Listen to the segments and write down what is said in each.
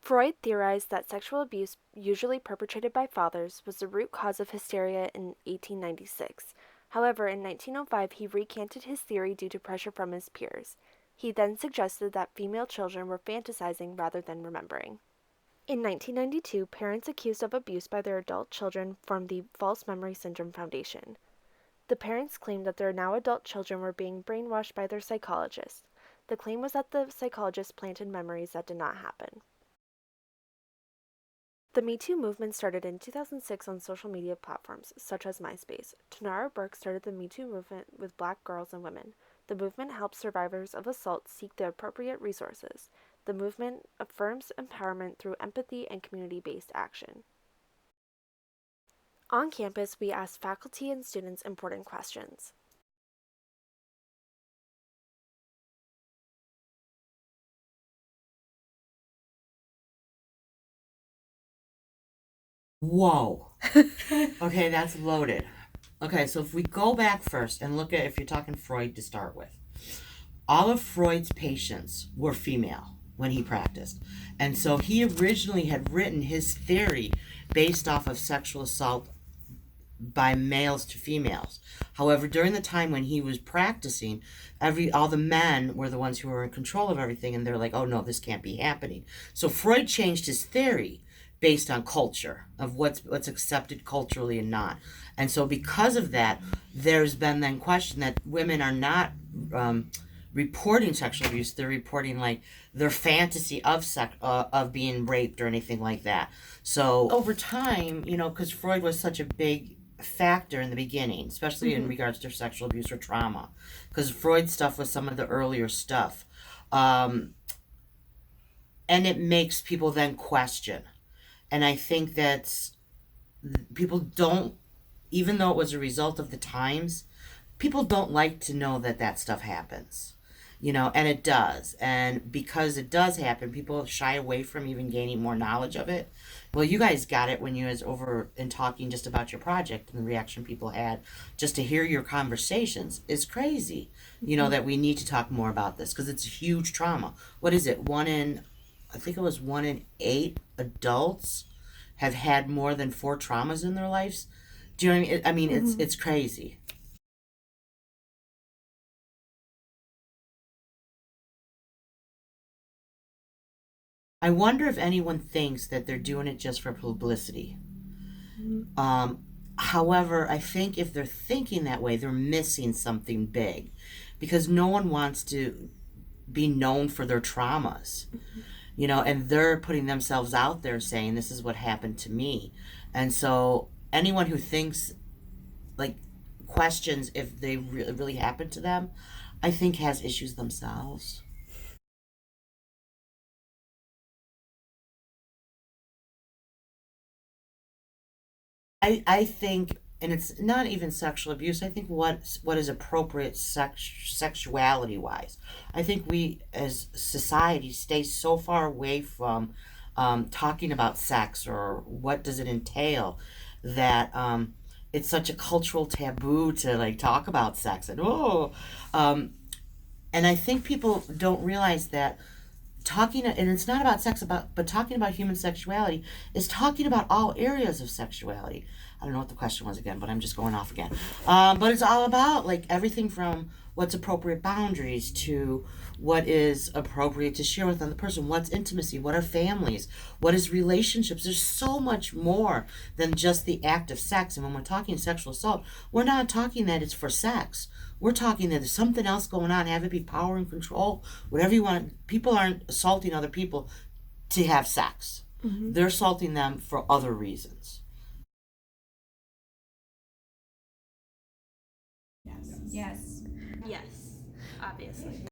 Freud theorized that sexual abuse, usually perpetrated by fathers, was the root cause of hysteria in 1896. However, in 1905, he recanted his theory due to pressure from his peers. He then suggested that female children were fantasizing rather than remembering. In 1992, parents accused of abuse by their adult children formed the False Memory Syndrome Foundation. The parents claimed that their now adult children were being brainwashed by their psychologist. The claim was that the psychologist planted memories that did not happen. The Me Too movement started in 2006 on social media platforms such as MySpace. Tanara Burke started the Me Too movement with black girls and women. The movement helps survivors of assault seek the appropriate resources. The movement affirms empowerment through empathy and community-based action. On campus, we ask faculty and students important questions. Whoa. Okay, that's loaded. Okay, so if we go back first and look at if you're talking Freud to start with, all of Freud's patients were female when he practiced. And so he originally had written his theory based off of sexual assault by males to females. However, during the time when he was practicing, all the men were the ones who were in control of everything, and they're like, "Oh no, this can't be happening." So Freud changed his theory based on culture of what's accepted culturally and not. And so because of that, there's been then question that women are not reporting sexual abuse; they're reporting like their fantasy of being raped or anything like that. So over time, because Freud was such a big factor in the beginning, especially in regards to sexual abuse or trauma, because Freud's stuff was some of the earlier stuff, and it makes people then question. And I think that people don't, even though it was a result of the times, people don't like to know that that stuff happens, and it does. And because it does happen, people shy away from even gaining more knowledge of it. Well, you guys got it when you was over and talking just about your project, and the reaction people had just to hear your conversations is crazy. That we need to talk more about this because it's a huge trauma. What is it? I think it was 1 in 8 adults have had more than 4 traumas in their lives. Do you know what I mean? It's crazy. I wonder if anyone thinks that they're doing it just for publicity. Um, However, I think if they're thinking that way, they're missing something big, because no one wants to be known for their traumas, and they're putting themselves out there saying, "This is what happened to me," and so anyone who thinks like questions if they really happened to them, I think has issues themselves. I think, and it's not even sexual abuse. I think what is appropriate sexuality wise. I think we as society stay so far away from talking about sex or what does it entail, that it's such a cultural taboo to like talk about sex um, and I think people don't realize that talking, and it's not about sex about, but talking about human sexuality is talking about all areas of sexuality. I don't know what the question was again, but I'm just going off again. But it's all about like everything from what's appropriate boundaries to what is appropriate to share with another person, what's intimacy, what are families, what is relationships. There's so much more than just the act of sex. And when we're talking sexual assault, we're not talking that it's for sex. We're talking that there's something else going on, have it be power and control, whatever you want. People aren't assaulting other people to have sex. They're assaulting them for other reasons. Yes. Yes, obviously.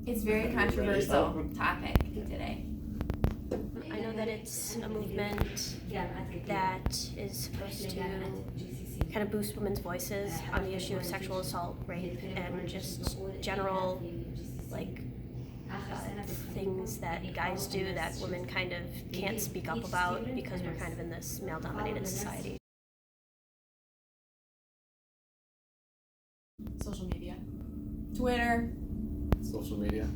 It's very controversial topic today. I know that it's a movement that is supposed to kind of boost women's voices on the issue of sexual assault, rape, and just general, like, things that guys do that women kind of can't speak up about because we're kind of in this male dominated society. Social media. Twitter, social media?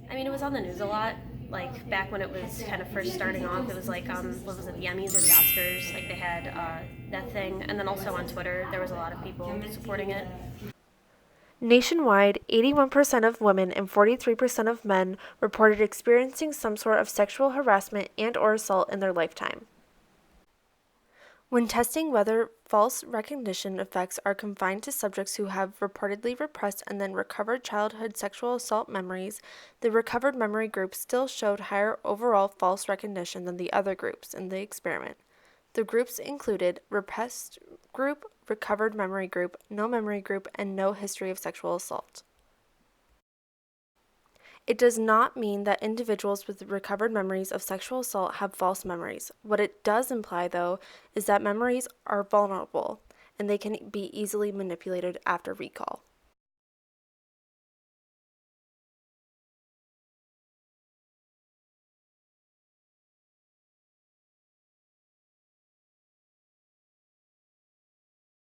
I mean, it was on the news a lot. Like back when it was kind of first starting off, it was like what was it, the Emmys or the Oscars? Like they had that thing, and then also on Twitter, there was a lot of people supporting it. Nationwide, 81% of women and 43% of men reported experiencing some sort of sexual harassment and/or assault in their lifetime. When testing whether false recognition effects are confined to subjects who have reportedly repressed and then recovered childhood sexual assault memories, the recovered memory group still showed higher overall false recognition than the other groups in the experiment. The groups included repressed group, recovered memory group, no memory group, and no history of sexual assault. It does not mean that individuals with recovered memories of sexual assault have false memories. What it does imply, though, is that memories are vulnerable and they can be easily manipulated after recall.